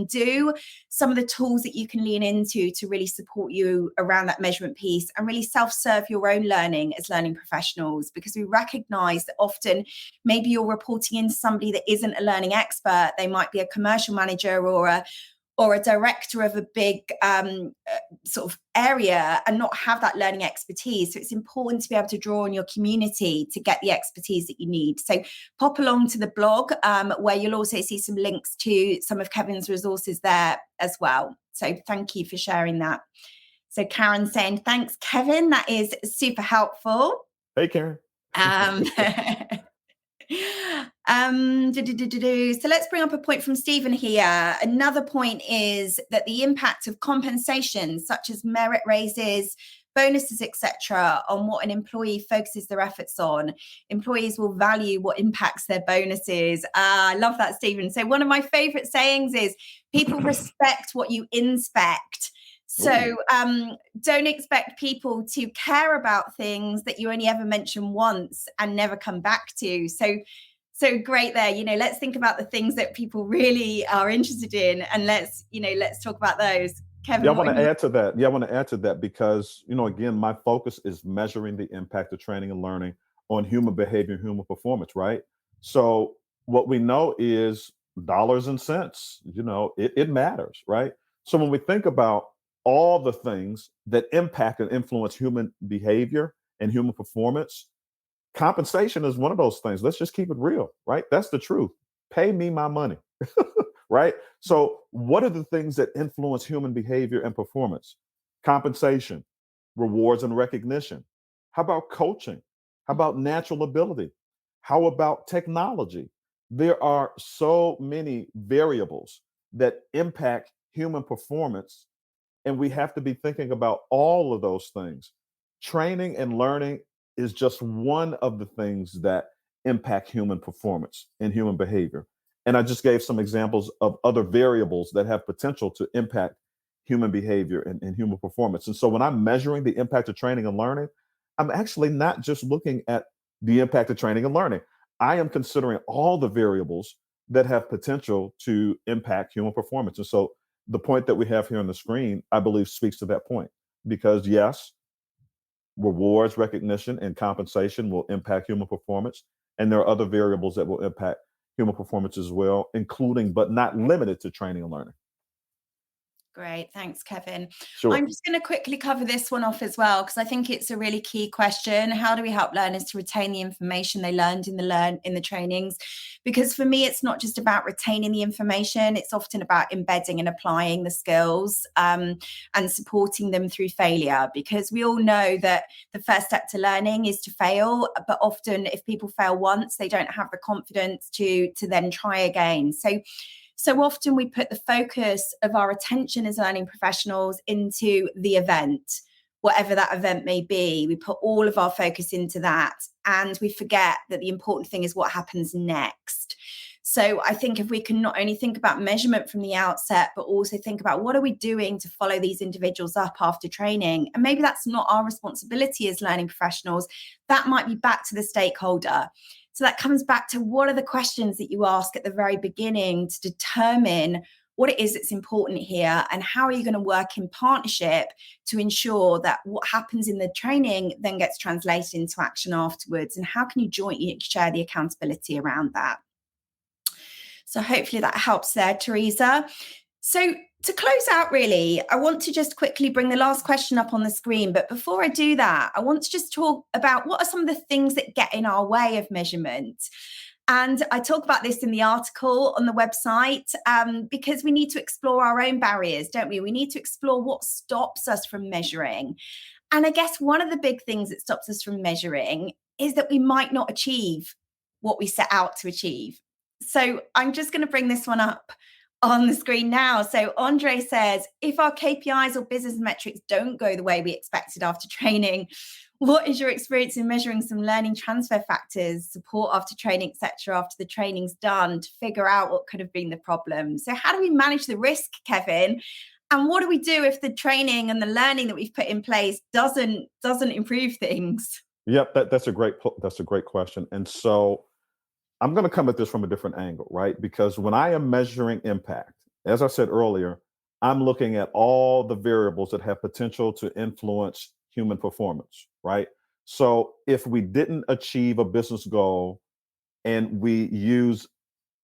do, some of the tools that you can lean into to really support you around that measurement piece and really self-serve your own learning as learning professionals, because we recognize that often maybe you're reporting in somebody that isn't a learning expert. They might be a commercial manager or a director of a big sort of area and not have that learning expertise. So it's important to be able to draw on your community to get the expertise that you need. So pop along to the blog, where you'll also see some links to some of Kevin's resources there as well. So thank you for sharing that. So Karen saying, thanks, Kevin. That is super helpful. Hey, Karen. So let's bring up a point from Stephen here. Another point is that the impact of compensation, such as merit raises, bonuses, etc., on what an employee focuses their efforts on. Employees will value what impacts their bonuses. I love that, Stephen. So one of my favorite sayings is people respect what you inspect. So don't expect people to care about things that you only ever mention once and never come back to. So great there. Let's think about the things that people really are interested in, and let's talk about those. Kevin, I want to add to that because, again, my focus is measuring the impact of training and learning on human behavior and human performance, right? So what we know is dollars and cents, it matters, right? So when we think about all the things that impact and influence human behavior and human performance, compensation is one of those things. Let's just keep it real, right? That's the truth. Pay me my money, right? So what are the things that influence human behavior and performance? Compensation, rewards and recognition? How about coaching? How about natural ability? How about technology? There are so many variables that impact human performance, and we have to be thinking about all of those things. Training and learning is just one of the things that impact human performance and human behavior. And I just gave some examples of other variables that have potential to impact human behavior and human performance. And so when I'm measuring the impact of training and learning, I'm actually not just looking at the impact of training and learning. I am considering all the variables that have potential to impact human performance. And so the point that we have here on the screen, I believe, speaks to that point. Because yes, rewards, recognition, and compensation will impact human performance. And there are other variables that will impact human performance as well, including but not limited to training and learning. Great. Thanks, Kevin. Sure. I'm just going to quickly cover this one off as well, because I think it's a really key question. How do we help learners to retain the information they learned in the trainings? Because for me, it's not just about retaining the information. It's often about embedding and applying the skills and supporting them through failure. Because we all know that the first step to learning is to fail. But often if people fail once, they don't have the confidence to then try again. So often we put the focus of our attention as learning professionals into the event, whatever that event may be. We put all of our focus into that, and we forget that the important thing is what happens next. So I think if we can not only think about measurement from the outset, but also think about what are we doing to follow these individuals up after training? And maybe that's not our responsibility as learning professionals. That might be back to the stakeholder. So that comes back to what are the questions that you ask at the very beginning to determine what it is that's important here, and how are you going to work in partnership to ensure that what happens in the training then gets translated into action afterwards, and how can you jointly share the accountability around that? So hopefully that helps there, Teresa. So to close out, really, I want to just quickly bring the last question up on the screen. But before I do that, I want to just talk about what are some of the things that get in our way of measurement. And I talk about this in the article on the website because we need to explore our own barriers, don't we? We need to explore what stops us from measuring. And I guess one of the big things that stops us from measuring is that we might not achieve what we set out to achieve. So I'm just going to bring this one up on the screen now. So Andre says, if our KPIs or business metrics don't go the way we expected after training, what is your experience in measuring some learning transfer factors, support after training, etc., after the training's done, to figure out what could have been the problem? So how do we manage the risk, Kevin? And what do we do if the training and the learning that we've put in place doesn't improve things? Yep, that's a great question. And so I'm going to come at this from a different angle, right? Because when I am measuring impact, as I said earlier, I'm looking at all the variables that have potential to influence human performance, right? So if we didn't achieve a business goal and we use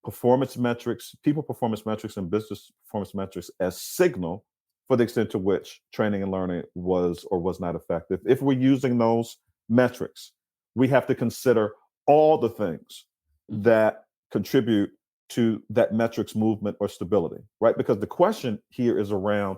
performance metrics, people performance metrics and business performance metrics as signal for the extent to which training and learning was or was not effective, if we're using those metrics, we have to consider all the things that contribute to that metrics movement or stability, right? Because the question here is around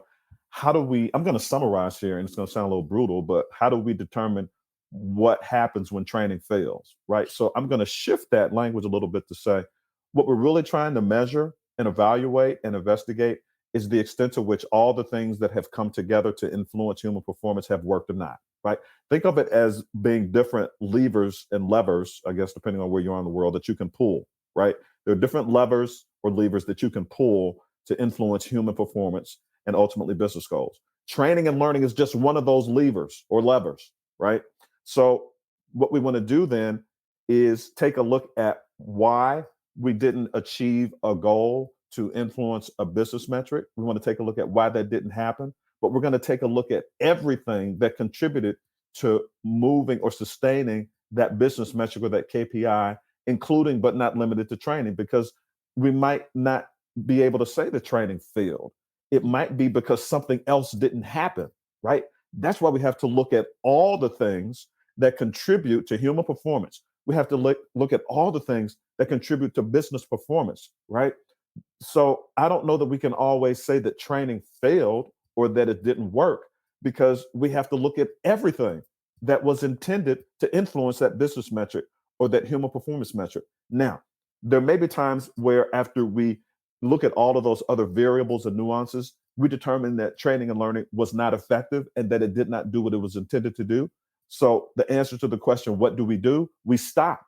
how do we, I'm going to summarize here and it's going to sound a little brutal, but how do we determine what happens when training fails, right? So I'm going to shift that language a little bit to say what we're really trying to measure and evaluate and investigate is the extent to which all the things that have come together to influence human performance have worked or not, right? Think of it as being different levers and levers, I guess, depending on where you are in the world, that you can pull, right? There are different levers or levers that you can pull to influence human performance and ultimately business goals. Training and learning is just one of those levers or levers, right? So what we want to do then is take a look at why we didn't achieve a goal to influence a business metric. We want to take a look at why that didn't happen, but we're going to take a look at everything that contributed to moving or sustaining that business metric or that KPI, including but not limited to training, because we might not be able to say the training failed. It might be because something else didn't happen, right? That's why we have to look at all the things that contribute to human performance. We have to look at all the things that contribute to business performance, right? So I don't know that we can always say that training failed or that it didn't work, because we have to look at everything that was intended to influence that business metric or that human performance metric. Now, there may be times where after we look at all of those other variables and nuances, we determine that training and learning was not effective and that it did not do what it was intended to do. So the answer to the question, what do? We stop.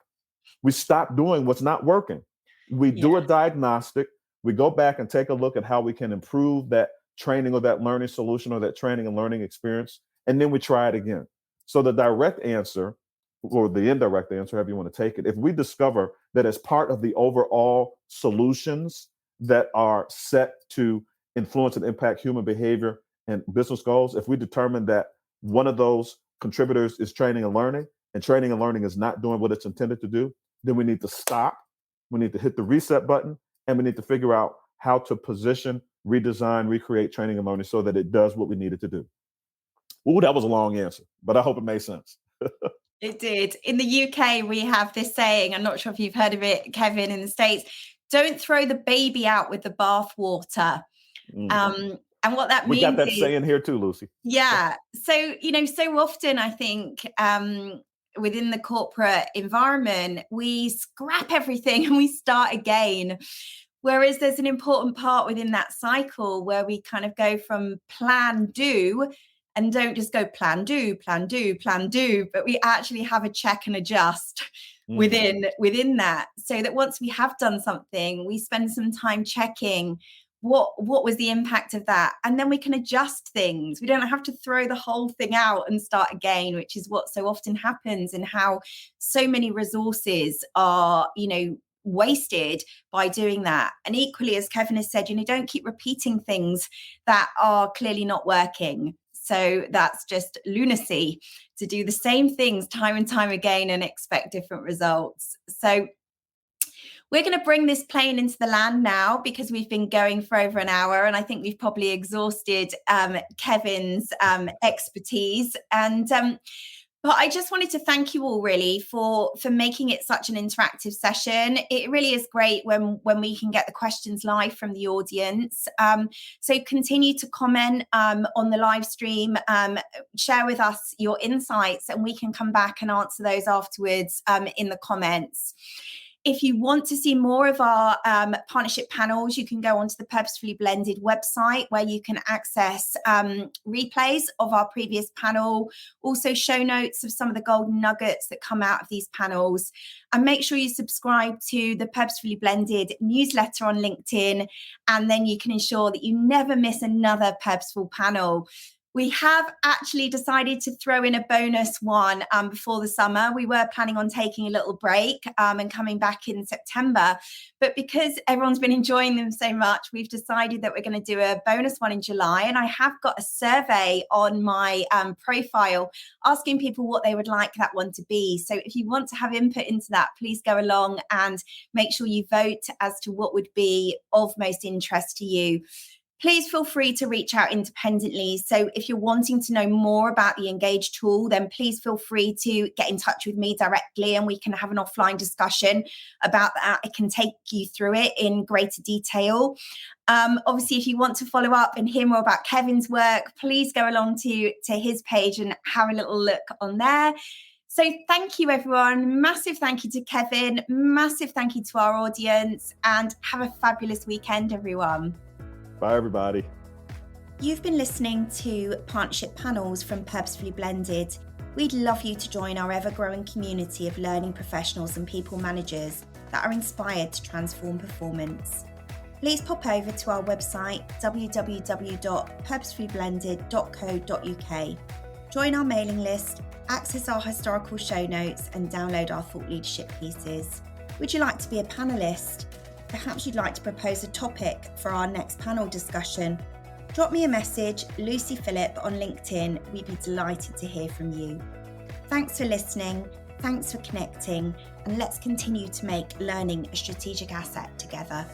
We stop doing what's not working. We do a diagnostic. We go back and take a look at how we can improve that training or that learning solution or that training and learning experience. And then we try it again. So the direct answer, or the indirect answer, however you want to take it, if we discover that as part of the overall solutions that are set to influence and impact human behavior and business goals, if we determine that one of those contributors is training and learning is not doing what it's intended to do, then we need to stop. We need to hit the reset button, and we need to figure out how to position, redesign, recreate training and learning so that it does what we need it to do. Ooh, that was a long answer, but I hope it made sense. It did. In the UK, we have this saying, I'm not sure if you've heard of it, Kevin, in the States, don't throw the baby out with the bathwater. And what that means is... We got that saying here too, Lucy. Yeah. So, so often I think within the corporate environment, we scrap everything and we start again. Whereas there's an important part within that cycle where we kind of go from plan, do, and don't just go plan, do, plan, do, plan, do, but we actually have a check and adjust within that, so that once we have done something, we spend some time checking what was the impact of that, and then we can adjust things. We don't have to throw the whole thing out and start again, which is what so often happens, and how so many resources are wasted by doing that. And equally, as Kevin has said, don't keep repeating things that are clearly not working. So that's just lunacy to do the same things time and time again and expect different results. So we're going to bring this plane into the land now, because we've been going for over an hour, and I think we've probably exhausted Kevin's expertise. And but I just wanted to thank you all really for making it such an interactive session. It really is great when we can get the questions live from the audience. So continue to comment on the live stream, share with us your insights, and we can come back and answer those afterwards in the comments. If you want to see more of our partnership panels, you can go onto the Purposefully Blended website, where you can access replays of our previous panel, also show notes of some of the golden nuggets that come out of these panels. And make sure you subscribe to the Purposefully Blended newsletter on LinkedIn, and then you can ensure that you never miss another purposeful panel. We have actually decided to throw in a bonus one before the summer. We were planning on taking a little break and coming back in September. But because everyone's been enjoying them so much, we've decided that we're going to do a bonus one in July. And I have got a survey on my profile asking people what they would like that one to be. So if you want to have input into that, please go along and make sure you vote as to what would be of most interest to you. Please feel free to reach out independently. So if you're wanting to know more about the Engage tool, then please feel free to get in touch with me directly, and we can have an offline discussion about that. I can take you through it in greater detail. Obviously, if you want to follow up and hear more about Kevin's work, please go along to his page and have a little look on there. So thank you, everyone. Massive thank you to Kevin. Massive thank you to our audience, and have a fabulous weekend, everyone. Bye, everybody. You've been listening to Partnership Panels from Purposefully Blended. We'd love you to join our ever-growing community of learning professionals and people managers that are inspired to transform performance. Please pop over to our website, www.purposefullyblended.co.uk. Join our mailing list, access our historical show notes, and download our thought leadership pieces. Would you like to be a panelist? Perhaps you'd like to propose a topic for our next panel discussion. Drop me a message, Lucy Phillip, on LinkedIn. We'd be delighted to hear from you. Thanks for listening, thanks for connecting, and let's continue to make learning a strategic asset together.